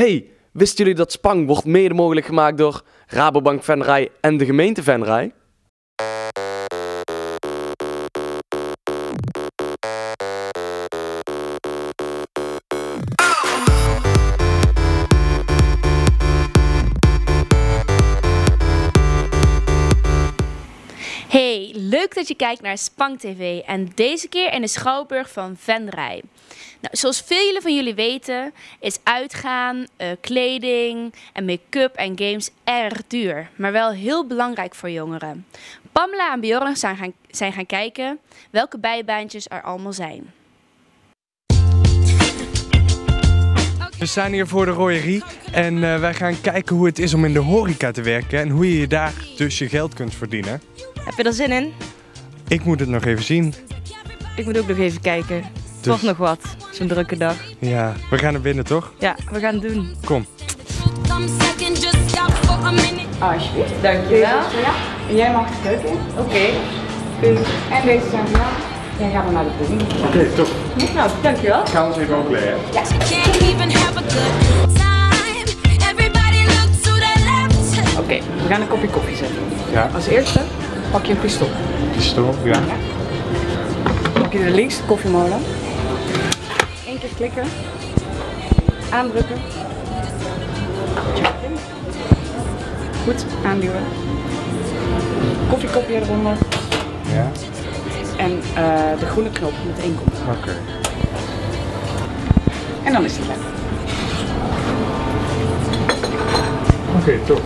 Hey, wisten jullie dat Spang wordt mede mogelijk gemaakt door Rabobank Venray en de gemeente Venray? Hey, leuk dat je kijkt naar Spang TV en deze keer in de Schouwburg van Venray. Nou, zoals velen van jullie weten is uitgaan, kleding en make-up en games erg duur, maar wel heel belangrijk voor jongeren. Pamela en Bjorn zijn gaan kijken welke bijbaantjes er allemaal zijn. We staan hier voor de Royerie en wij gaan kijken hoe het is om in de horeca te werken en hoe je daar dus je geld kunt verdienen. Heb je er zin in? Ik moet het nog even zien. Ik moet ook nog even kijken. Toch nog wat, zo'n drukke dag. Ja, we gaan naar binnen toch? Ja, we gaan het doen. Kom. Alsjeblieft. Dankjewel. Ja. En jij mag de keuken in. Oké. En deze zijn voor jou. Jij gaat dan naar de pudding. Oké, top. Nou, dankjewel. Gaan we ons even omkleden. Oké, we gaan een kopje koffie zetten. Ja. Als eerste pak je een pistool. Pistool, ja. Pak je de linkse koffiemolen. Eén keer klikken. Aandrukken. Checken. Goed, aanduwen. Koffiekopje eronder. Ja. En de groene knop met één kop. Oké. En dan is die klaar. Oké, top.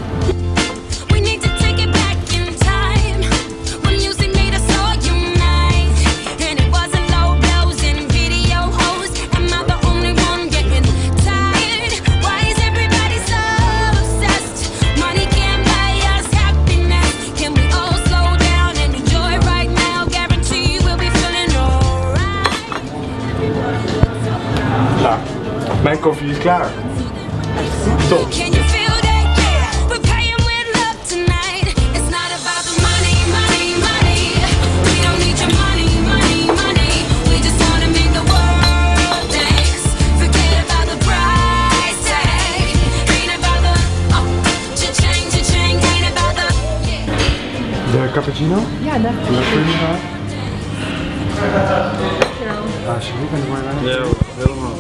Nou, mijn koffie is klaar. Top. De cappuccino? Ja, dat Wat vind je daar? Alsjeblieft, en de maar. Ja, helemaal.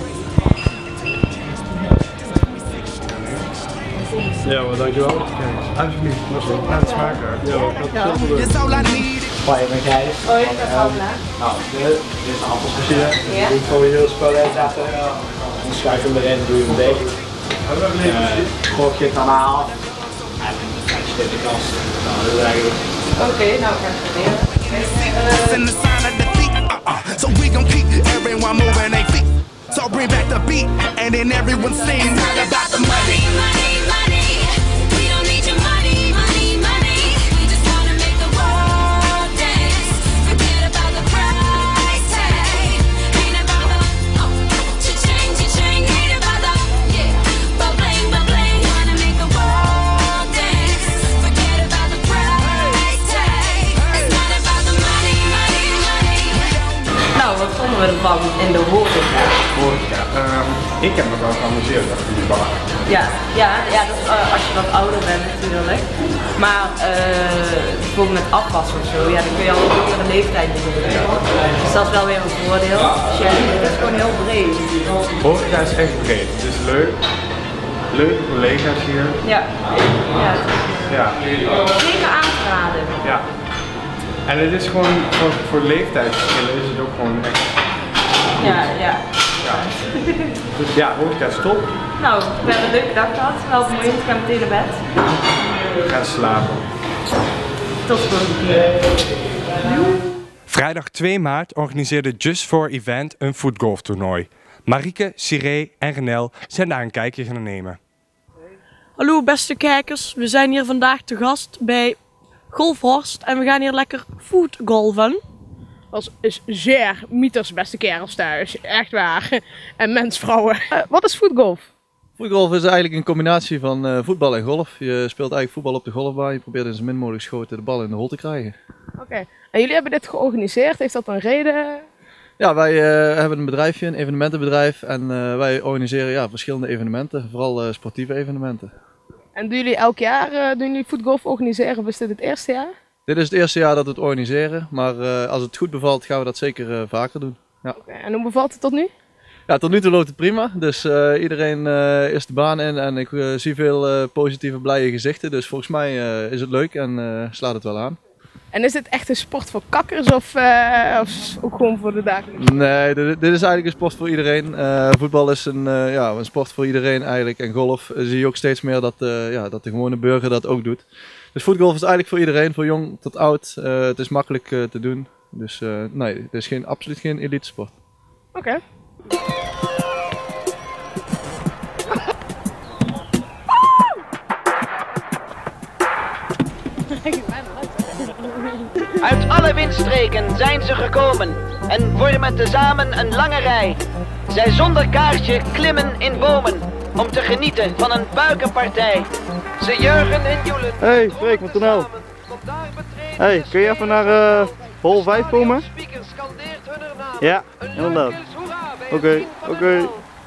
Ja, maar dankjewel. Alsjeblieft, laat het smaken. Ja, dat is Hoi, ik ben Gijs. Hoi, ik ben Pamela. Nou, dit is een appelspezier. Je doet gewoon je heel spul inzetten. Dan schuif je hem erin, doe je hem dicht. Gok je het dan af. En dan krijg je dit in de kast. Nou, dat is eigenlijk. Oké, nou we gaan het proberen. So we gon' keep everyone moving their feet. So bring back the beat, and then everyone sing all about the money. Money, money, we don't need your money, money, money. We just wanna make the world dance. Forget about the price tag. Ain't about the cha-ching, ain't about the ba-bling, ba-bling. Wanna make the world dance. Forget about the price tag. It's not about the money, money, money. Nou, wat vonden we ervan in de horeca? Horeca. Ik heb me wel geamuseerd achter die bar. Ja, dat is, als je wat ouder bent natuurlijk. Maar bijvoorbeeld met afwas of zo, ja, dan kun je al op jongere leeftijd doen. Dus dat is wel weer een voordeel. Dus ja, het is gewoon heel breed. Horeca is echt breed. Het is leuk. Leuke collega's hier. Ja, Ja. zeker aan te raden. Ja. En het is gewoon, voor leeftijdsverschillen is het ook gewoon echt. Ja. Dus ja, horeca is top. Nou, we hebben een leuke dag gehad. Wel vermoeiend, ik ga meteen naar bed. We gaan slapen. Tot de volgende keer. Vrijdag 2 maart organiseerde Just for Event een voetgolftoernooi. Marieke, Siree en Renel zijn daar een kijkje gaan nemen. Hallo beste kijkers, we zijn hier vandaag te gast bij Golfhorst en we gaan hier lekker voetgolven. Dat is zeer mythes, beste kerels thuis. Echt waar. En mensvrouwen. Wat is voetgolf? Voetgolf is eigenlijk een combinatie van voetbal en golf. Je speelt eigenlijk voetbal op de golfbaan. Je probeert in zo min mogelijk schoten de bal in de hol te krijgen. Oké. En jullie hebben dit georganiseerd. Heeft dat een reden? Ja, wij hebben een bedrijfje, een evenementenbedrijf. En wij organiseren verschillende evenementen, vooral sportieve evenementen. En doen jullie elk jaar voetgolf organiseren of is dit het eerste jaar? Dit is het eerste jaar dat we het organiseren, maar als het goed bevalt gaan we dat zeker vaker doen. Ja. Okay, en hoe bevalt het tot nu? Ja, tot nu toe loopt het prima. Dus iedereen is de baan in en ik zie veel positieve, blije gezichten. Dus volgens mij is het leuk en slaat het wel aan. En is dit echt een sport voor kakkers of ook gewoon voor de dagelijkse? Nee, dit is eigenlijk een sport voor iedereen. Voetbal is een sport voor iedereen eigenlijk. En golf zie je ook steeds meer dat de gewone burger dat ook doet. Dus voetgolf is eigenlijk voor iedereen, voor jong tot oud. Het is makkelijk te doen. Dus nee, het is absoluut geen elite sport. Oké. Uit alle windstreken zijn ze gekomen en vormen tezamen een lange rij. Zij zonder kaartje klimmen in bomen om te genieten van een buikenpartij. Ze juichen en joelen. Hey, Freek, wat toneel. Hey, kun je even naar hol 5 komen? Ja, inderdaad. Oké.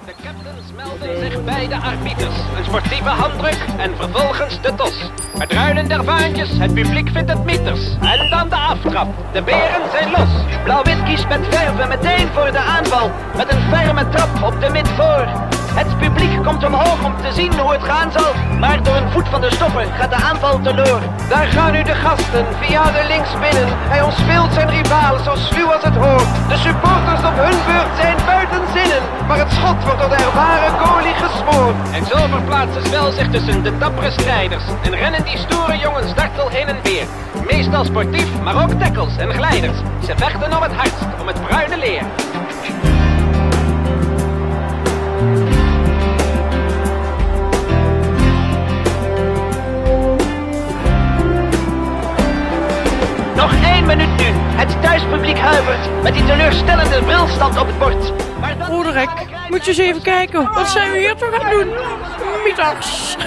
De captains melden zich bij de arbiters. Een sportieve handdruk en vervolgens de tos. Het ruilen der vaantjes, het publiek vindt het mieters. En dan de aftrap, de beren zijn los. Blauw-wit kiest met verven meteen voor de aanval. Met een ferme trap op de mid voor. Het publiek komt omhoog om te zien hoe het gaan zal. Maar door een voet van de stopper gaat de aanval teloor. Daar gaan nu de gasten via de links binnen. Hij ontspeelt zijn rivaal zo sluw als het hoort. De supporters op hun beurt zijn buiten zinnen. Maar het schot wordt door de ervaren goalie gesmoord. En zo verplaatst het spel zich tussen de dappere strijders. En rennen die stoere jongens dartel heen en weer. Meestal sportief, maar ook tackles en glijders. Ze vechten om het hardst, om het bruine leer. Nog 1 minuut nu. Het thuispubliek huivert met die teleurstellende brilstand op het bord. Roderick, moet je eens even kijken. Wat zijn we hier toch aan het doen? Middags.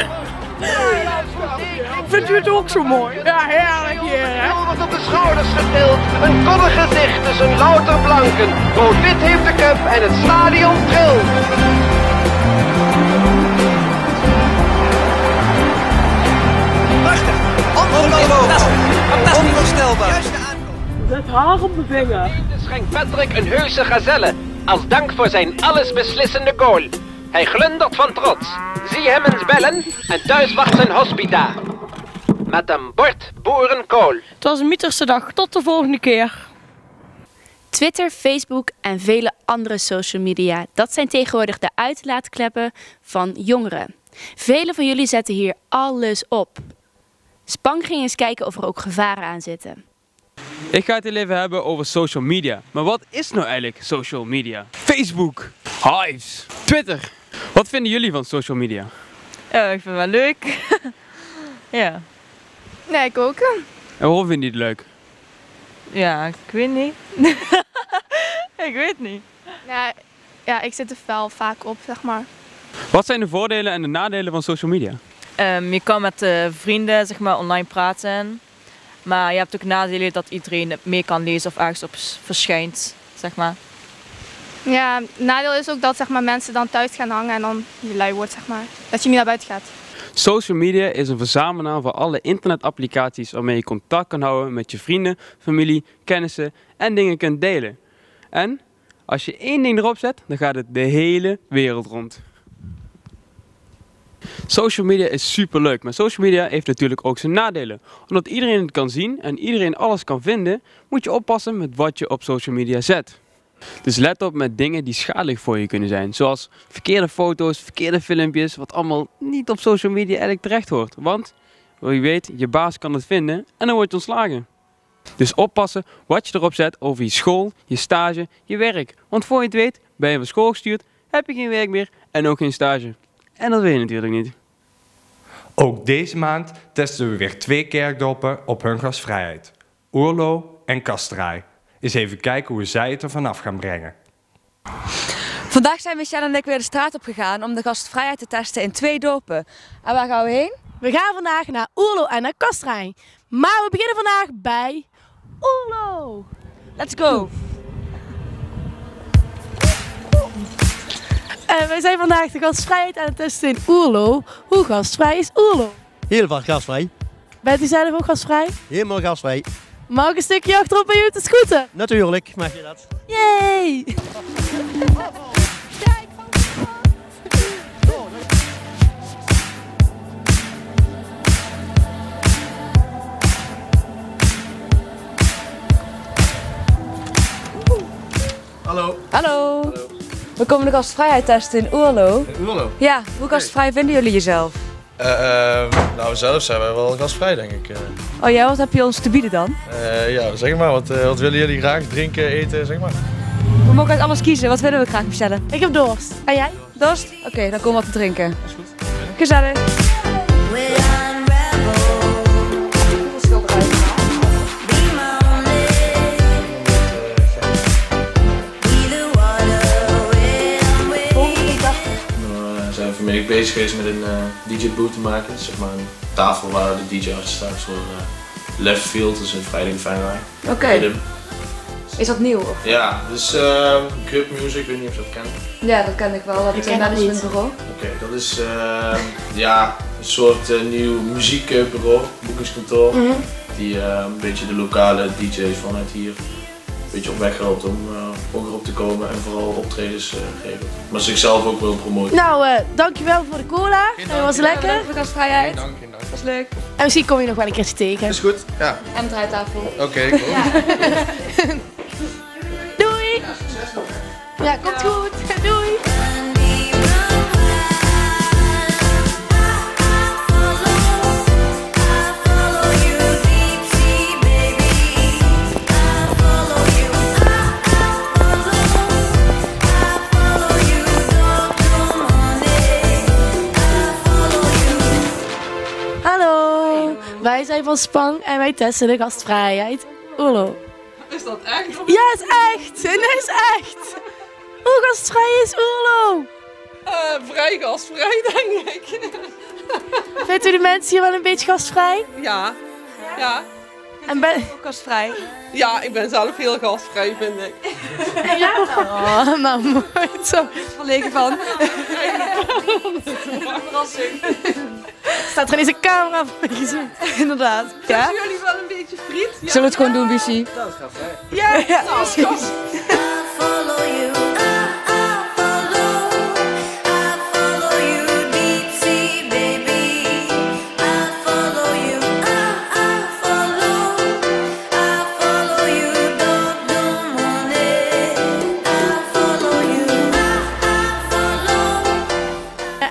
Vindt u het ook zo mooi? Ja, heerlijk hier, hè? Wordt op de schouders getild. Een koddig gezicht tussen louter blanken. Rood-wit heeft de cup en het stadion trilt. Prachtig. Onvoorstelbaar. Het haar op de vinger. Schenkt Patrick een heuse gazelle. Als dank voor zijn allesbeslissende goal. Hij glundert van trots. Zie hem eens bellen en thuis wacht zijn hospita. Met een bord boerenkool. Het was een Mieterse dag. Tot de volgende keer. Twitter, Facebook en vele andere social media. Dat zijn tegenwoordig de uitlaatkleppen van jongeren. Velen van jullie zetten hier alles op. Spang ging eens kijken of er ook gevaren aan zitten. Ik ga het heel even hebben over social media. Maar wat is nou eigenlijk social media? Facebook, Hives, Twitter. Wat vinden jullie van social media? Ja, ik vind het wel leuk. Ja. Nee, ik ook. En waarom vind je het leuk? Ja, ik weet niet. Ik weet niet. Ja, ik zit er wel vaak op, zeg maar. Wat zijn de voordelen en de nadelen van social media? Je kan met vrienden zeg maar, online praten. Maar je hebt ook nadelen dat iedereen het mee kan lezen of ergens op verschijnt, zeg maar. Ja, nadeel is ook dat zeg maar, mensen dan thuis gaan hangen en dan je lui wordt, zeg maar. Dat je niet naar buiten gaat. Social media is een verzamelnaam voor alle internetapplicaties waarmee je contact kan houden met je vrienden, familie, kennissen en dingen kunt delen. En als je één ding erop zet, dan gaat het de hele wereld rond. Social media is super leuk, maar social media heeft natuurlijk ook zijn nadelen. Omdat iedereen het kan zien en iedereen alles kan vinden, moet je oppassen met wat je op social media zet. Dus let op met dingen die schadelijk voor je kunnen zijn. Zoals verkeerde foto's, verkeerde filmpjes, wat allemaal niet op social media eigenlijk terecht hoort. Want, wie weet, je baas kan het vinden en dan word je ontslagen. Dus oppassen wat je erop zet over je school, je stage, je werk. Want voor je het weet, ben je van school gestuurd, heb je geen werk meer en ook geen stage. En dat wil je natuurlijk niet. Ook deze maand testen we weer 2 kerkdorpen op hun gastvrijheid. Oerlo en Kastraai. Eens even kijken hoe zij het er vanaf gaan brengen. Vandaag zijn Michelle en ik weer de straat op gegaan om de gastvrijheid te testen in 2 dorpen. En waar gaan we heen? We gaan vandaag naar Oerlo en naar Kastraai. Maar we beginnen vandaag bij Oerlo. Let's go! Wij zijn vandaag de gastvrijheid aan het testen in Oerlo. Hoe gastvrij is Oerlo? Heel vaak gasvrij. Bent u zelf ook gastvrij? Helemaal gasvrij. Mag ik een stukje achterop bij u op de scooter? Natuurlijk mag je dat. Yay! Hallo. Hallo. We komen de gastvrijheid testen in Oerlo. In Oerlo? Ja, hoe gastvrij vinden jullie jezelf? Nou, zelf zijn wij wel gastvrij, denk ik. Oh ja, wat heb je ons te bieden dan? Ja, zeg maar, wat willen jullie graag drinken, eten, zeg maar? We mogen uit alles kiezen, wat willen we graag bestellen? Ik heb dorst. En jij? Dorst? Oké, dan komen we wat te drinken. Dat is goed. Gezellig. Zijn we vanmiddag bezig geweest met een DJ-boot te maken. Zeg maar een tafel waar de DJ-arts staat, zo'n left field, dus in Vrijdag de Venray. Oké. Is dat nieuw? Of? Ja, dus Grip Music, ik weet niet of je dat kent. Ja, dat ken ik wel. Dat is een managementbureau. Oké, dat is ja, een soort nieuw muziekbureau, boekingskantoor. Die een beetje de lokale DJ's vanuit hier een beetje op weg helpt om hoger op te komen en vooral optredens geven. Maar zichzelf ook wil promoten. Nou, dankjewel voor de cola. Dat was lekker. Bedankt voor de gastvrijheid. Geen dank, geen dank. Dat was leuk. En misschien kom je nog wel een keertje tegen. Is goed, ja. En de draaitafel. Oké, ik hoor. Doei! Ja, komt goed. Doei! Hallo, wij zijn van Spang en wij testen de gastvrijheid. Oerlo. Is dat echt? Ja, is echt. Het is echt. Hoe gastvrij is Oerlo? Vrij gastvrij, denk ik. Vindt u de mensen hier wel een beetje gastvrij? Ja. Ja. En ben ook gastvrij? Ja, ik ben zelf heel gastvrij, vind ik. Ja? Oh, nou mooi zo. Verlegen van. Verrassing. Staat er ineens een camera voor je gezicht. Inderdaad. Ja? Zijn jullie wel een beetje friet? Ja. Zullen we het gewoon doen, Bici? Dat is gastvrij. Ja, precies.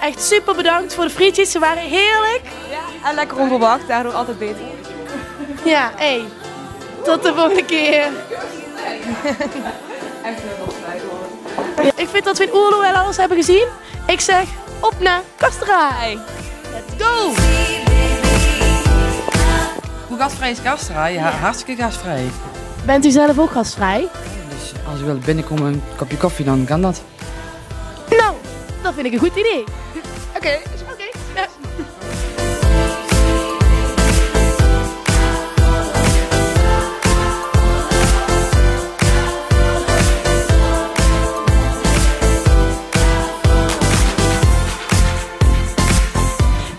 Echt super bedankt voor de frietjes, ze waren heerlijk. Ja, en lekker onverwacht, daardoor altijd beter. Ja, hé. Tot de volgende keer. Echt heel gastvrij geworden. Ik vind dat we in Oerlo wel alles hebben gezien. Ik zeg op naar Kasterij. Let's go! Hoe gastvrij is Kasterij? Ja, hartstikke gastvrij. Bent u zelf ook gastvrij? Dus als u wilt binnenkomen een kopje koffie, dan kan dat. Nou, dat vind ik een goed idee. Oké. Ja.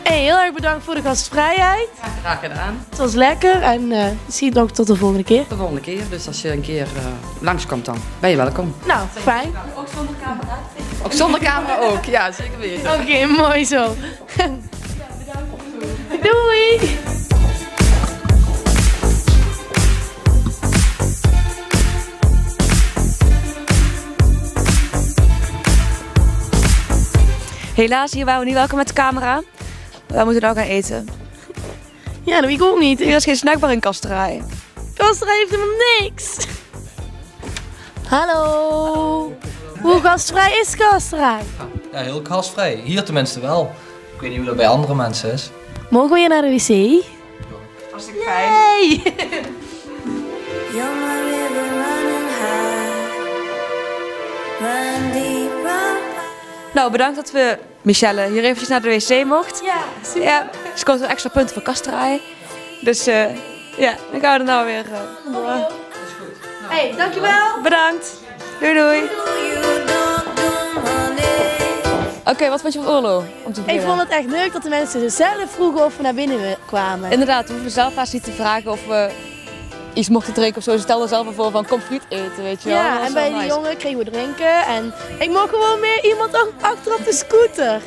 Heel erg bedankt voor de gastvrijheid. Ja, graag gedaan. Het was lekker en misschien nog tot de volgende keer. De volgende keer, dus als je een keer langskomt dan ben je welkom. Nou, fijn. Ook zonder camera? Ook zonder camera ook, ja zeker weten. Oké, mooi zo. Doei! Helaas, hier waren we niet welkom met de camera. We moeten nou gaan eten. Ja, dat weet ik ook niet. Hier is geen snackbar in Kasterij. Kasterij heeft helemaal niks. Hallo. Hoe gastvrij is Kasterij? Ja, heel gastvrij. Hier tenminste wel. Ik weet niet hoe dat bij andere mensen is. Mogen we hier naar de wc? Hartstikke fijn. Nee! Nou, bedankt dat we Michelle hier eventjes naar de wc mocht. Ja, super. Ja, ze komt een extra punt voor Kasterij. Dus ja, dan gaan we er nou weer door. Hey, dankjewel. Bedankt. Doei doei. You don't do money. Oké, wat vond je van Oorlo? Ik vond het echt leuk dat de mensen zelf vroegen of we naar binnen kwamen. Inderdaad, we hoeven zelf haast niet te vragen of we iets mochten drinken of zo. Ze stelden zelf voor van kom friet eten, weet je wel. Dat Ja, was en wel bij die nice. jongen kregen we drinken en ik mocht gewoon meer iemand achter op de scooter.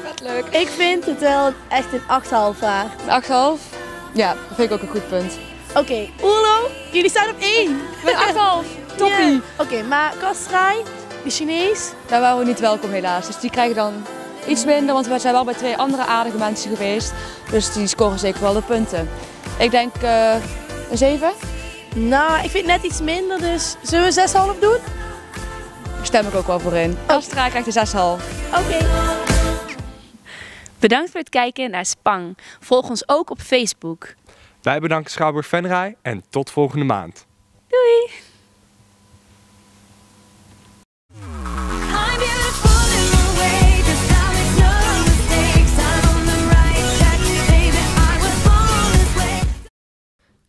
Vet leuk. Ik vind het wel echt een 8,5 waard. Een 8,5? Ja, dat vind ik ook een goed punt. Oké, Oerlo, jullie staan op 1. Met 8,5. Toppie. Ja. Oké, maar Kastraai, de Chinees? Daar waren we niet welkom helaas. Dus die krijgen dan iets minder, want we zijn wel bij 2 andere aardige mensen geweest. Dus die scoren zeker wel de punten. Ik denk een 7. Nou, ik vind net iets minder, dus zullen we 6,5 doen? Daar stem ik ook wel voor in. Kastraai krijgt een 6,5. Oké. Bedankt voor het kijken naar Spang. Volg ons ook op Facebook. Wij bedanken Schouwburg Venray en tot volgende maand. Doei!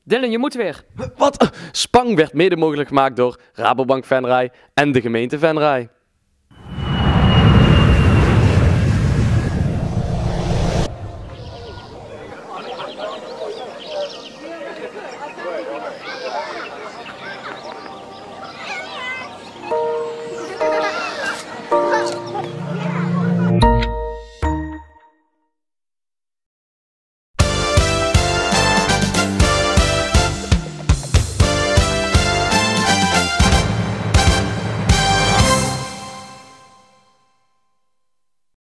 Dylan, je moet weer. Wat? Spang werd mede mogelijk gemaakt door Rabobank Venray en de gemeente Venray.